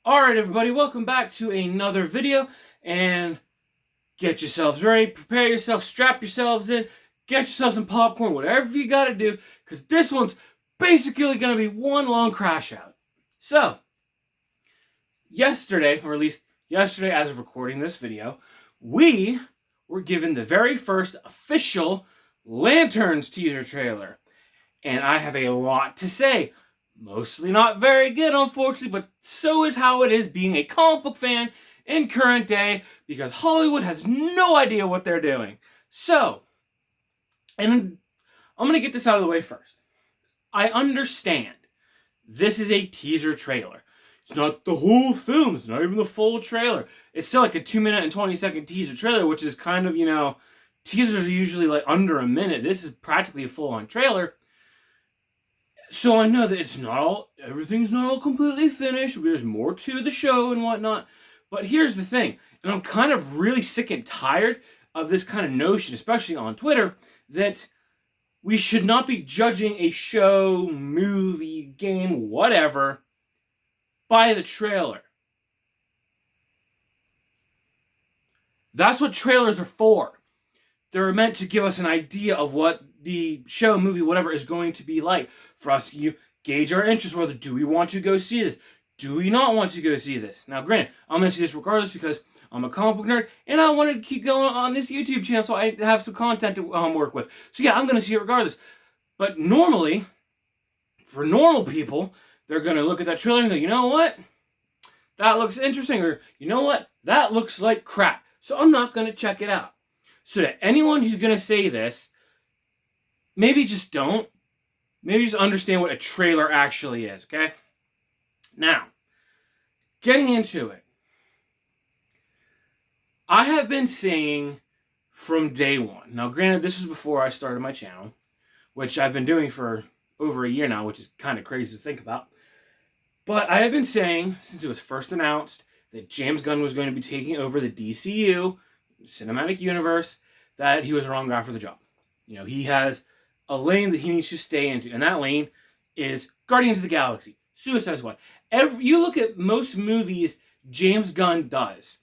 Alright everybody, welcome back to another video, and get yourselves ready, prepare yourself, strap yourselves in, get yourself some popcorn, whatever you gotta do, because this one's basically gonna be one long crash out. So, yesterday, or at least yesterday as of recording this video, we were given the very first official Lanterns teaser trailer, and I have a lot to say. Mostly not very good, unfortunately, but so is how it is being a comic book fan in current day, because Hollywood has no idea what they're doing. So, and I'm going to get this out of the way first. I understand this is a teaser trailer. It's not the whole film. It's not even the full trailer. It's still like a 2-minute and 20-second teaser trailer, which is kind of, teasers are usually like under a minute. This is practically a full-on trailer. So I know that everything's not all completely finished. There's more to the show and whatnot. But here's the thing, and I'm kind of really sick and tired of this kind of notion, especially on Twitter, that we should not be judging a show, movie, game, whatever, by the trailer. That's what trailers are for. They're meant to give us an idea of what the show, movie, whatever is going to be like, for us to gauge our interest, whether do we want to go see this? Do we not want to go see this? Now, granted, I'm going to see this regardless because I'm a comic book nerd, and I want to keep going on this YouTube channel so I have some content to work with. So yeah, I'm going to see it regardless. But normally, for normal people, they're going to look at that trailer and go, you know what? That looks interesting, or you know what? That looks like crap. So I'm not going to check it out. So to anyone who's going to say this, maybe just don't. Maybe just understand what a trailer actually is, okay? Now, getting into it. I have been saying from day one. Now, granted, this is before I started my channel, which I've been doing for over a year now, which is kind of crazy to think about. But I have been saying, since it was first announced, that James Gunn was going to be taking over the DCU, Cinematic Universe, that he was the wrong guy for the job. He has a lane that he needs to stay into, and that lane is Guardians of the Galaxy, Suicide Squad. You look at most movies James Gunn does,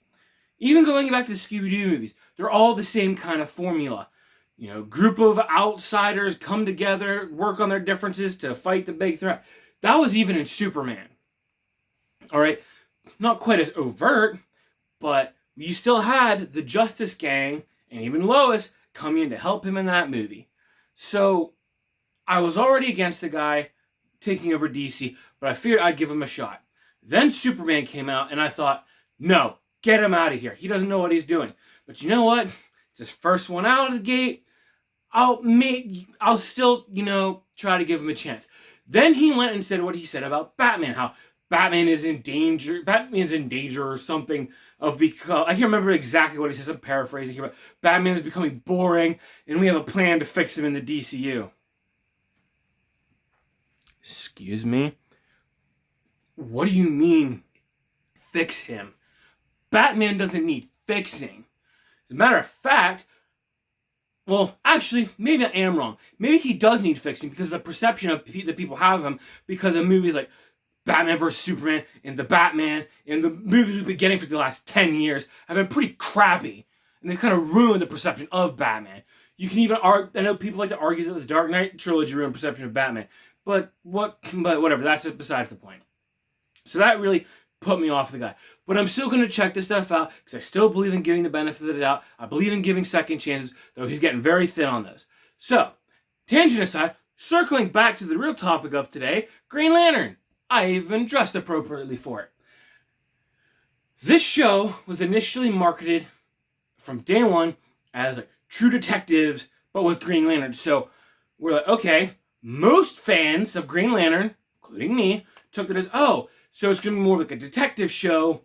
even going back to the Scooby-Doo movies, they're all the same kind of formula. Group of outsiders come together, work on their differences to fight the big threat. That was even in Superman. All right, not quite as overt, but you still had the Justice Gang and even Lois coming in to help him in that movie. So, I was already against the guy taking over DC, but I figured I'd give him a shot. Then Superman came out, and I thought, no, get him out of here. He doesn't know what he's doing. But you know what? It's his first one out of the gate. I'll still, try to give him a chance. Then he went and said what he said about Batman, how Batman is in danger. Batman's in danger or something I can't remember exactly what he says. I'm paraphrasing here, but Batman is becoming boring, and we have a plan to fix him in the DCU. Excuse me? What do you mean, fix him? Batman doesn't need fixing. As a matter of fact, well, actually, maybe I am wrong. Maybe he does need fixing because of the perception that people have of him because of movies like Batman vs. Superman and The Batman and the movies we've been getting for the last 10 years have been pretty crappy. And they've kind of ruined the perception of Batman. You can even argue, I know people like to argue that the Dark Knight trilogy ruined perception of Batman. But whatever, that's besides the point. So that really put me off the guy. But I'm still going to check this stuff out because I still believe in giving the benefit of the doubt. I believe in giving second chances, though he's getting very thin on those. So, tangent aside, circling back to the real topic of today, Green Lantern. I even dressed appropriately for it. This show was initially marketed from day one as like True Detectives, but with Green Lantern. So we're like, okay, most fans of Green Lantern, including me, took it as, so it's going to be more like a detective show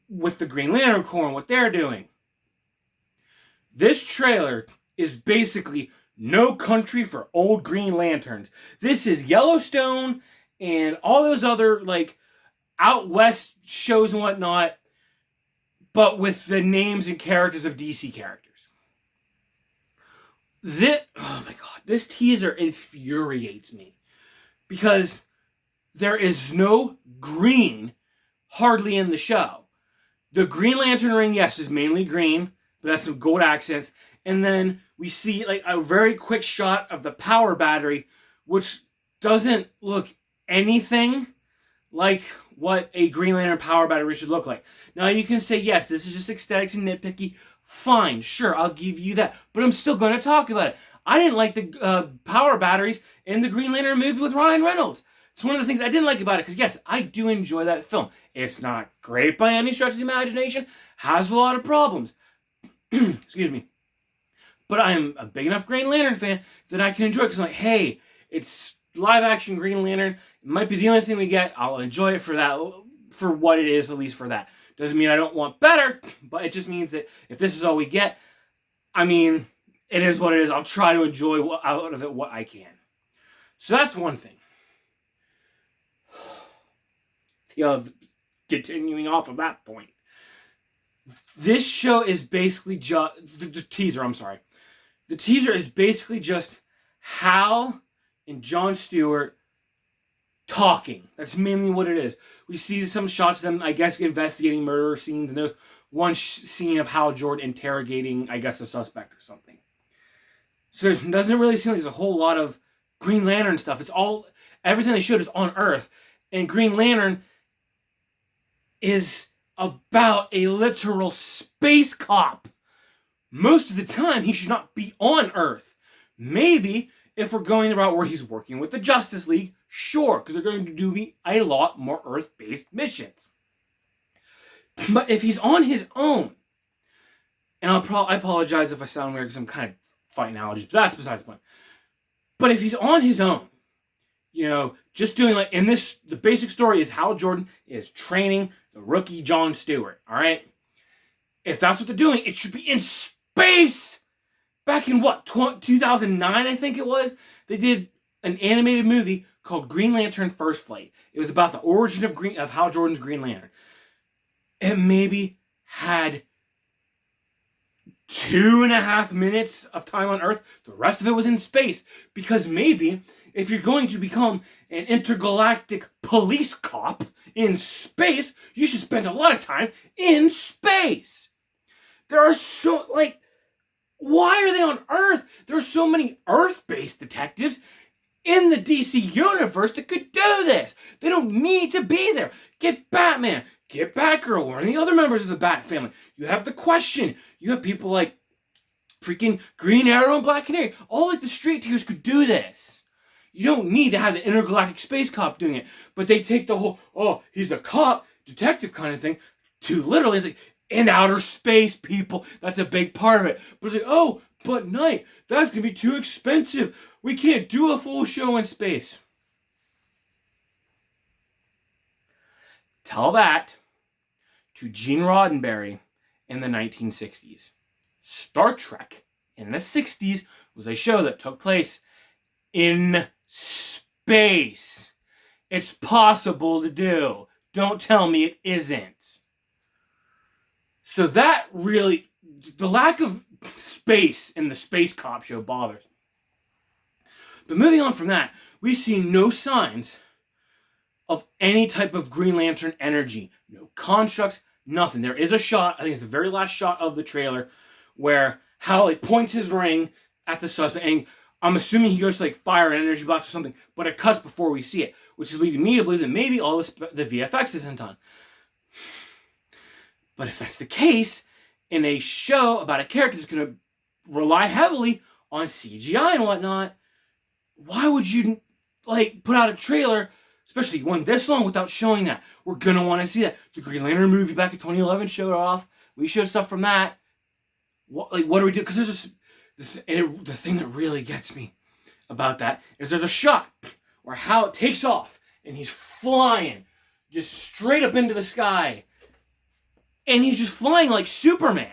with the Green Lantern Corps and what they're doing. This trailer is basically No Country for Old Green Lanterns. This is Yellowstone and all those other, out west shows and whatnot, but with the names and characters of DC characters. Oh my god, this teaser infuriates me. Because there is no green hardly in the show. The Green Lantern ring, yes, is mainly green, but has some gold accents. And then we see like a very quick shot of the power battery, which doesn't look anything like what a Green Lantern power battery should look like. Now you can say, yes, this is just aesthetics and nitpicky. Fine, sure, I'll give you that. But I'm still going to talk about it. I didn't like the power batteries in the Green Lantern movie with Ryan Reynolds. It's one of the things I didn't like about it, because yes, I do enjoy that film. It's not great by any stretch of the imagination, has a lot of problems. Excuse me. But I am a big enough Green Lantern fan that I can enjoy it, because I'm like, hey, it's live action Green Lantern. It might be the only thing we get. I'll enjoy it for that, for what it is, at least for that. Doesn't mean I don't want better, but it just means that if this is all we get, I mean, it is what it is. I'll try to enjoy out of it what I can. So that's one thing. Continuing off of that point, this show is basically just the teaser. I'm sorry, the teaser is basically just Hal and Jon Stewart talking. That's mainly what it is. We see some shots of them, I guess, investigating murder scenes, and there's one scene of Hal Jordan interrogating, I guess, a suspect or something. So it doesn't really seem like there's a whole lot of Green Lantern stuff. It's all, everything they showed is on Earth, and Green Lantern is about a literal space cop. Most of the time, he should not be on Earth. Maybe if we're going the route where he's working with the Justice League, sure, because they're going to do a lot more Earth-based missions. But if he's on his own, and I apologize if I sound weird because I'm kind of fighting allergies, but that's besides the point. But if he's on his own, you know, just doing like, in this, the basic story is Hal Jordan is training the rookie Jon Stewart, all right? If that's what they're doing, it should be in space! Back in what, 2009, I think it was? They did an animated movie called Green Lantern First Flight. It was about the origin of Hal Jordan's Green Lantern. It maybe had 2.5 minutes of time on Earth. The rest of it was in space. Because maybe if you're going to become an intergalactic police cop in space, you should spend a lot of time in space. There are so, like, why are they on Earth? There are so many Earth-based detectives in the DC universe that could do this. They don't need to be there. Get Batman, get Batgirl, or any other members of the Bat family. You have the Question. You have people like freaking Green Arrow and Black Canary. All like the straight tiers could do this. You don't need to have the intergalactic space cop doing it. But they take the whole, oh, he's a cop, detective kind of thing, to literally, it's like, in outer space, people. That's a big part of it. But it's like, oh, but Knight, that's going to be too expensive. We can't do a full show in space. Tell that to Gene Roddenberry in the 1960s. Star Trek in the 60s was a show that took place in space. It's possible to do. Don't tell me it isn't. So that really, the lack of space in the Space Cop show bothers me. But moving on from that, we see no signs of any type of Green Lantern energy. No constructs, nothing. There is a shot, I think it's the very last shot of the trailer, where Hal points his ring at the suspect, and I'm assuming he goes to like fire an energy box or something, but it cuts before we see it, which is leading me to believe that maybe all the VFX isn't done. But if that's the case, in a show about a character that's going to rely heavily on CGI and whatnot, why would you like put out a trailer, especially one this long, without showing that? We're going to want to see that. The Green Lantern movie back in 2011 showed off. We showed stuff from that. What do we do? Because there's the thing that really gets me about that is there's a shot where Hal takes off and he's flying just straight up into the sky. And he's just flying like Superman.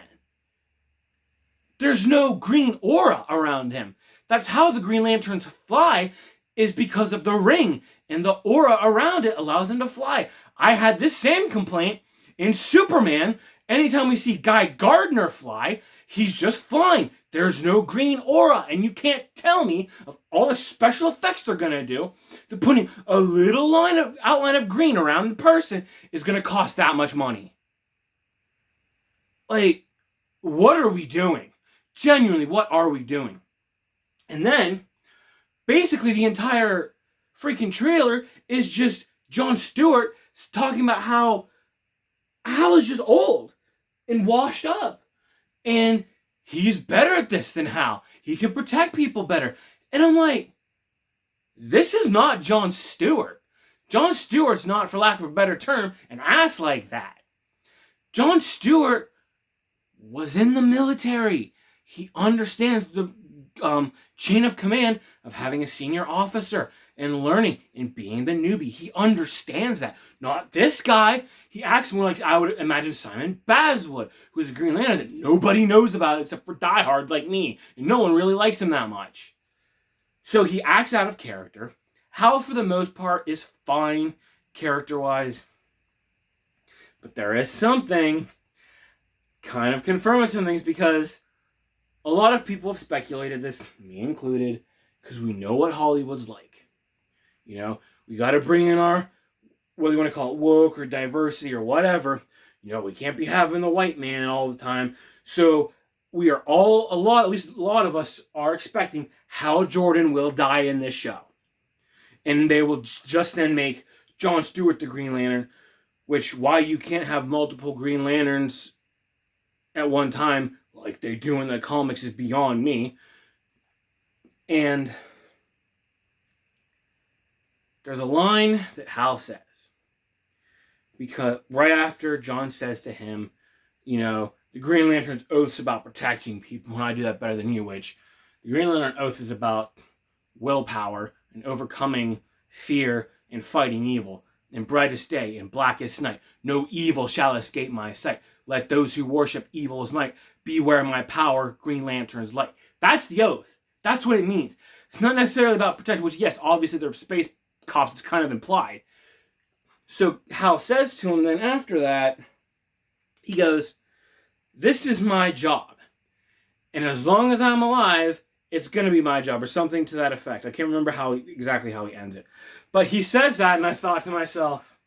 There's no green aura around him. That's how the Green Lanterns fly, is because of the ring. And the aura around it allows them to fly. I had this same complaint in Superman. Anytime we see Guy Gardner fly, he's just flying. There's no green aura, and you can't tell me of all the special effects they're gonna do, that putting a little outline of green around the person is gonna cost that much money. Like, what are we doing? Genuinely, what are we doing? And then, basically, the entire freaking trailer is just Jon Stewart talking about how Hal is just old and washed up. And he's better at this than Hal. He can protect people better. And I'm like, this is not Jon Stewart. Jon Stewart's not, for lack of a better term, an ass like that. Jon Stewart was in the military. He understands the chain of command of having a senior officer and learning and being the newbie. He understands that. Not this guy. He acts more like, I would imagine, Simon Baz would, who's a Green Lantern that nobody knows about except for diehards like me. And no one really likes him that much. So he acts out of character. Hal, for the most part, is fine character-wise. But there is something kind of confirming some things, because a lot of people have speculated this, me included, because we know what Hollywood's like. You know, we got to bring in our, whether you want to call it woke or diversity or whatever. You know, we can't be having the white man all the time. So we are all, at least a lot of us are expecting Hal Jordan will die in this show. And they will just then make Jon Stewart the Green Lantern, which, why you can't have multiple Green Lanterns at one time like they do in the comics is beyond me. And there's a line that Hal says, because right after Jon says to him, you know, the Green Lantern's oath's about protecting people, and I do that better than you, which the Green Lantern oath is about willpower and overcoming fear and fighting evil. In brightest day, in blackest night, no evil shall escape my sight. Let those who worship evil as might beware my power, Green Lantern's light. That's the oath. That's what it means. It's not necessarily about protection, which, yes, obviously they're space cops. It's kind of implied. So Hal says to him then after that, he goes, this is my job. And as long as I'm alive, it's going to be my job, or something to that effect. I can't remember exactly how he ends it. But he says that, and I thought to myself,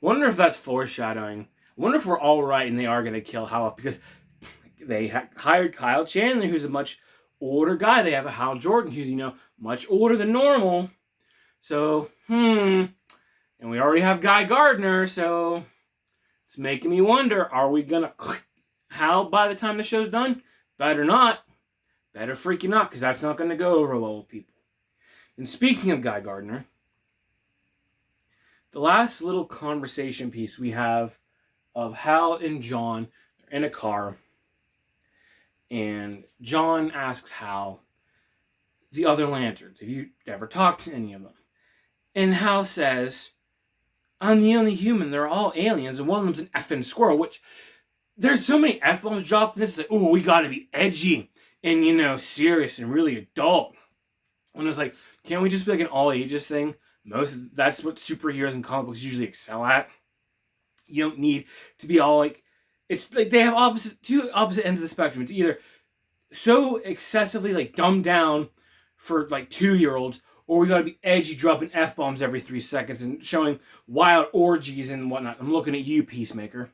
wonder if that's foreshadowing. I wonder if we're all right and they are going to kill Hal off, because they hired Kyle Chandler, who's a much older guy. They have a Hal Jordan, who's, you know, much older than normal. So, and we already have Guy Gardner, so it's making me wonder, are we going to Hal by the time the show's done? Better not. Better freaking not, because that's not going to go over well with people. And speaking of Guy Gardner, the last little conversation piece we have of Hal and Jon, they're in a car, and Jon asks Hal, the other Lanterns, have you ever talked to any of them? And Hal says, I'm the only human, they're all aliens, and one of them's an effing squirrel, which, there's so many F-bombs dropped in this, like, ooh, we gotta be edgy, and, you know, serious, and really adult. And it's like, can't we just be like an all ages thing? That's what superheroes and comic books usually excel at. You don't need to be all like, it's like they have two opposite ends of the spectrum. It's either so excessively like dumbed down for like 2-year-olds, or we gotta be edgy, dropping F-bombs every 3 seconds and showing wild orgies and whatnot. I'm looking at you, Peacemaker.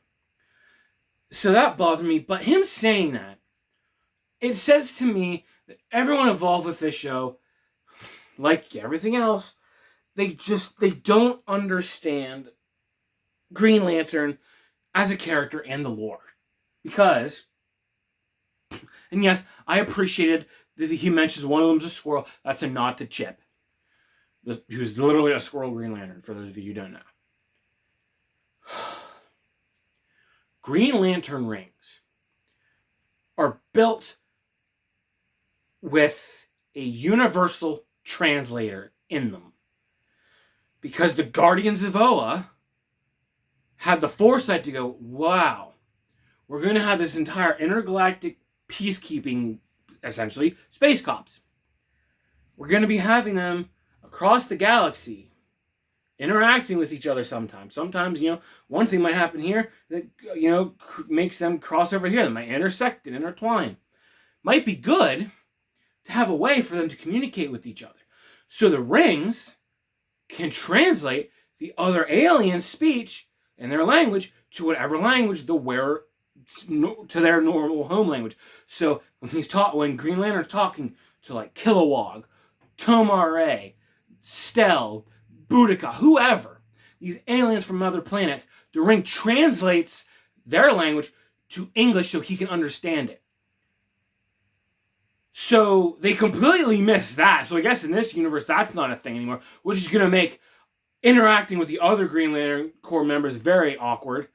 So that bothered me, but him saying that, it says to me that everyone involved with this show, like everything else, they don't understand Green Lantern as a character and the lore. Because, and yes, I appreciated that he mentions one of them's a squirrel. That's a nod to Chip, who's literally a squirrel Green Lantern, for those of you who don't know. Green Lantern rings are built with a universal translator in them. Because the Guardians of Oa had the foresight to go, wow, we're going to have this entire intergalactic peacekeeping, essentially, space cops. We're going to be having them across the galaxy, interacting with each other sometimes. Sometimes, you know, one thing might happen here that, you know, makes them cross over here. They might intersect and intertwine. might be good to have a way for them to communicate with each other. So the rings can translate the other aliens' speech and their language to whatever language the wearer, to their normal home language. So when Green Lantern's talking to like Kilowog, Tomar-Re, Stel, Boudica, whoever, these aliens from other planets, the ring translates their language to English so he can understand it. So they completely miss that. So I guess in this universe, that's not a thing anymore, which is going to make interacting with the other Green Lantern Corps members very awkward.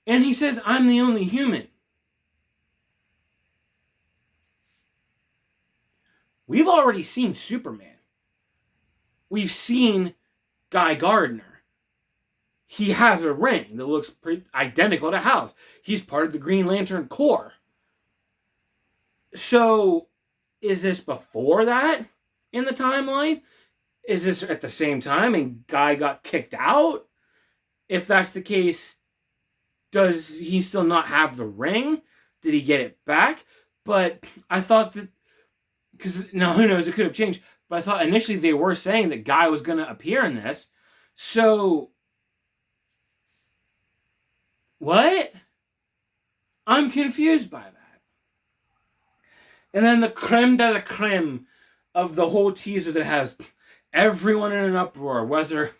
And he says, I'm the only human. We've already seen Superman. We've seen Guy Gardner. He has a ring that looks pretty identical to Hal's. He's part of the Green Lantern Corps. So, is this before that in the timeline? Is this at the same time and Guy got kicked out? If that's the case, does he still not have the ring? Did he get it back? But I thought that, because now who knows, it could have changed. But I thought initially they were saying that Guy was going to appear in this. So, what? I'm confused by that. And then the creme de la creme of the whole teaser that has everyone in an uproar, whether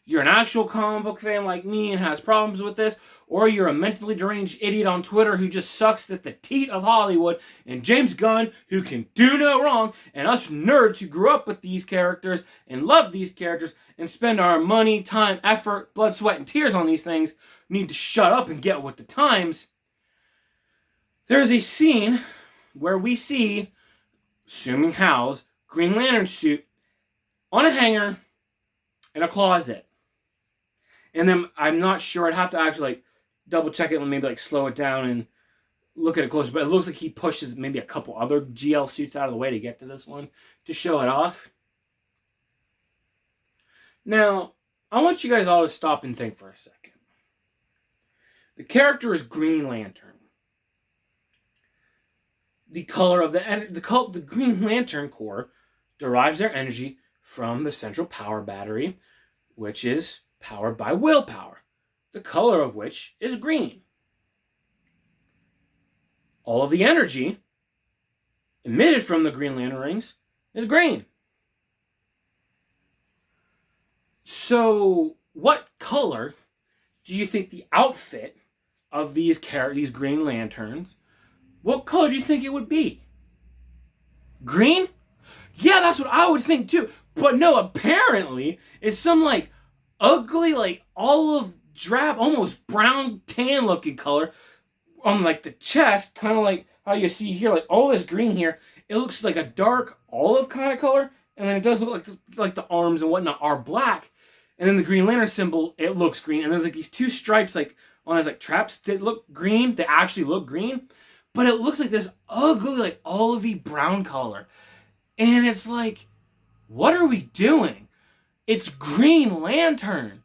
you're an actual comic book fan like me and has problems with this, or you're a mentally deranged idiot on Twitter who just sucks at the teat of Hollywood, and James Gunn, who can do no wrong, and us nerds who grew up with these characters and love these characters and spend our money, time, effort, blood, sweat, and tears on these things, need to shut up and get with the times. There's a scene where we see, assuming Hal's, Green Lantern suit on a hanger in a closet. And then I'm not sure, I'd have to actually double check it and maybe slow it down and look at it closer. But it looks like he pushes maybe a couple other GL suits out of the way to get to this one to show it off. Now, I want you guys all to stop and think for a second. The character is Green Lantern. The color of the Green Lantern Corps derives their energy from the central power battery, which is powered by willpower, the color of which is green. All of the energy emitted from the Green Lantern rings is green. So, what color do you think the outfit of these Green Lanterns, what color do you think it would be? Green? Yeah, that's what I would think too. But no, apparently it's some ugly, olive drab, almost brown tan looking color on the chest, kind of like how you see here, all this green here. It looks like a dark olive kind of color, and then it does look like the arms and whatnot are black. And then the Green Lantern symbol, it looks green. And there's these two stripes on his traps that look green, that actually look green. But it looks like this ugly, olivey brown color. And it's what are we doing? It's Green Lantern.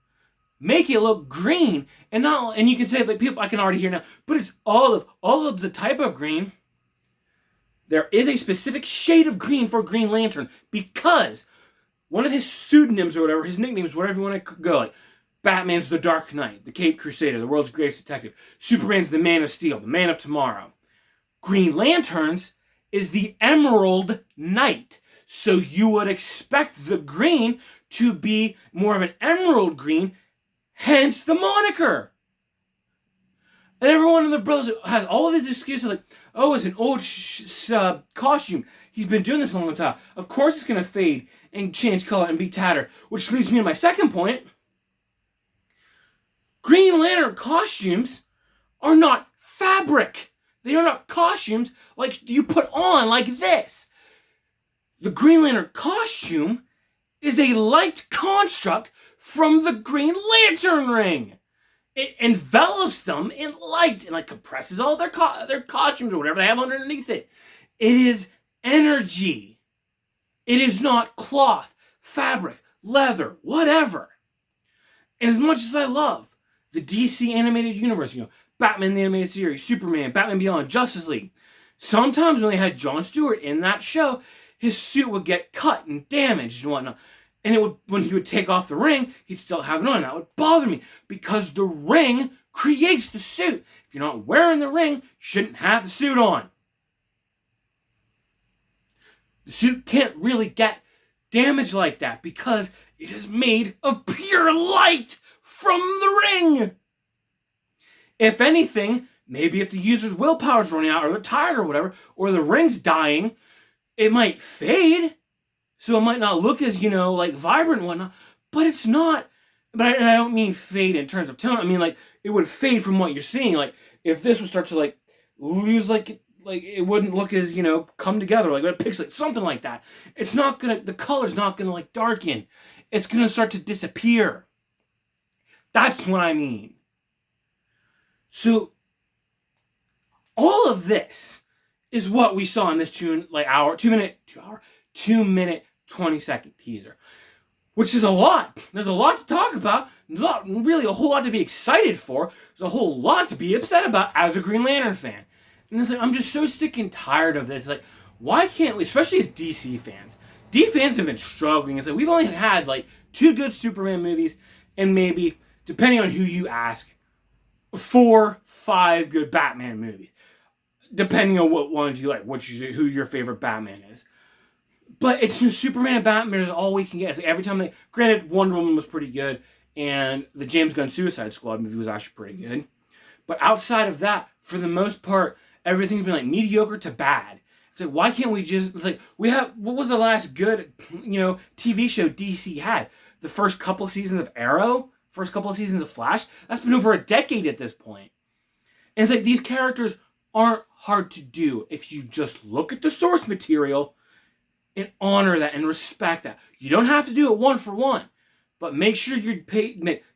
Make it look green. And you can say, people, I can already hear now, but it's olive. Olive's a type of green. There is a specific shade of green for Green Lantern because one of his pseudonyms or whatever, his nicknames, whatever you want to go, Batman's the Dark Knight, the Caped Crusader, the world's greatest detective. Superman's the Man of Steel, the Man of Tomorrow. Green Lantern's is the Emerald Knight. So you would expect the green to be more of an emerald green, hence the moniker. And everyone in the brothers has all of these excuses it's an old costume. He's been doing this a long time. Of course it's going to fade and change color and be tattered. Which leads me to my second point. Green Lantern costumes are not fabric. They are not costumes you put on like this. The Green Lantern costume is a light construct from the Green Lantern ring. It envelops them in light and compresses all their costumes or whatever they have underneath it. It is energy. It is not cloth, fabric, leather, whatever. And as much as I love the DC animated universe, Batman the Animated Series, Superman, Batman Beyond, Justice League, Sometimes when they had Jon Stewart in that show, his suit would get cut and damaged and whatnot. And it would, when he would take off the ring, he'd still have it on. That would bother me because the ring creates the suit. If you're not wearing the ring, you shouldn't have the suit on. The suit can't really get damaged like that because it is made of pure light from the ring. If anything, maybe if the user's willpower's running out or they're tired or whatever, or the ring's dying, it might fade. So it might not look as, like vibrant and whatnot, but it's not. But I don't mean fade in terms of tone. I mean, like, it would fade from what you're seeing. Like, if this would start to, like, lose, like it wouldn't look as, come together, like, it pixelate, something like that. It's not gonna, the color's not gonna, like, darken. It's gonna start to disappear. That's what I mean. So, all of this is what we saw in this 2 minute, 20-second teaser. Which is a lot. There's a lot to talk about. Really a whole lot to be excited for. There's a whole lot to be upset about as a Green Lantern fan. And it's like, I'm just so sick and tired of this. Like, why can't we, especially as DC fans, DC fans have been struggling. It's like, we've only had, like, 2 good Superman movies, and maybe, depending on who you ask, 4, 5 good Batman movies. Depending on what ones you like, who your favorite Batman is. But it's just Superman and Batman is all we can get. It's like every time granted, Wonder Woman was pretty good, and the James Gunn Suicide Squad movie was actually pretty good. But outside of that, for the most part, everything's been like mediocre to bad. It's like, why can't we just, it's like, what was the last good, TV show DC had? The first couple seasons of Arrow? First couple of seasons of Flash? That's been over a decade at this point. And it's like, these characters aren't hard to do if you just look at the source material and honor that and respect that. You don't have to do it one for one, but make sure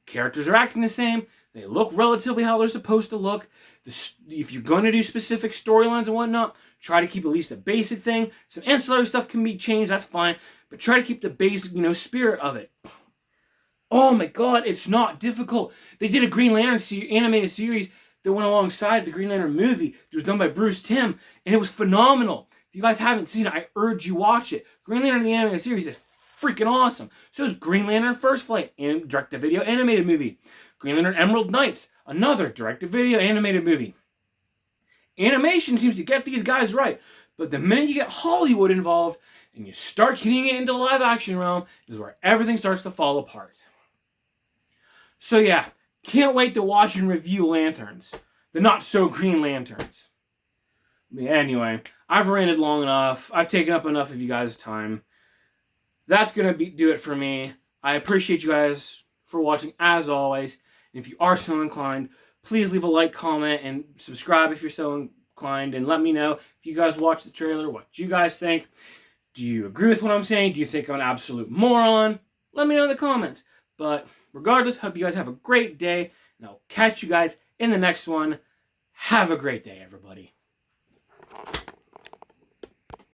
characters are acting the same. They look relatively how they're supposed to look. If you're going to do specific storylines and whatnot, try to keep at least a basic thing. Some ancillary stuff can be changed, that's fine, but try to keep the basic, spirit of it. Oh my God, it's not difficult. They did a Green Lantern animated series that went alongside the Green Lantern movie. It was done by Bruce Timm, and it was phenomenal. If you guys haven't seen it, I urge you watch it. Green Lantern the Animated Series is freaking awesome. So is Green Lantern First Flight, and direct-to-video animated movie. Green Lantern Emerald Knights, another direct-to-video animated movie. Animation seems to get these guys right, but the minute you get Hollywood involved and you start getting it into the live-action realm is where everything starts to fall apart. So yeah, can't wait to watch and review Lanterns. The not-so-green Lanterns. But anyway, I've ranted long enough. I've taken up enough of you guys' time. That's going to do it for me. I appreciate you guys for watching, as always. And if you are so inclined, please leave a like, comment, and subscribe if you're so inclined. And let me know if you guys watch the trailer, what you guys think. Do you agree with what I'm saying? Do you think I'm an absolute moron? Let me know in the comments. But regardless, hope you guys have a great day. And I'll catch you guys in the next one. Have a great day, everybody.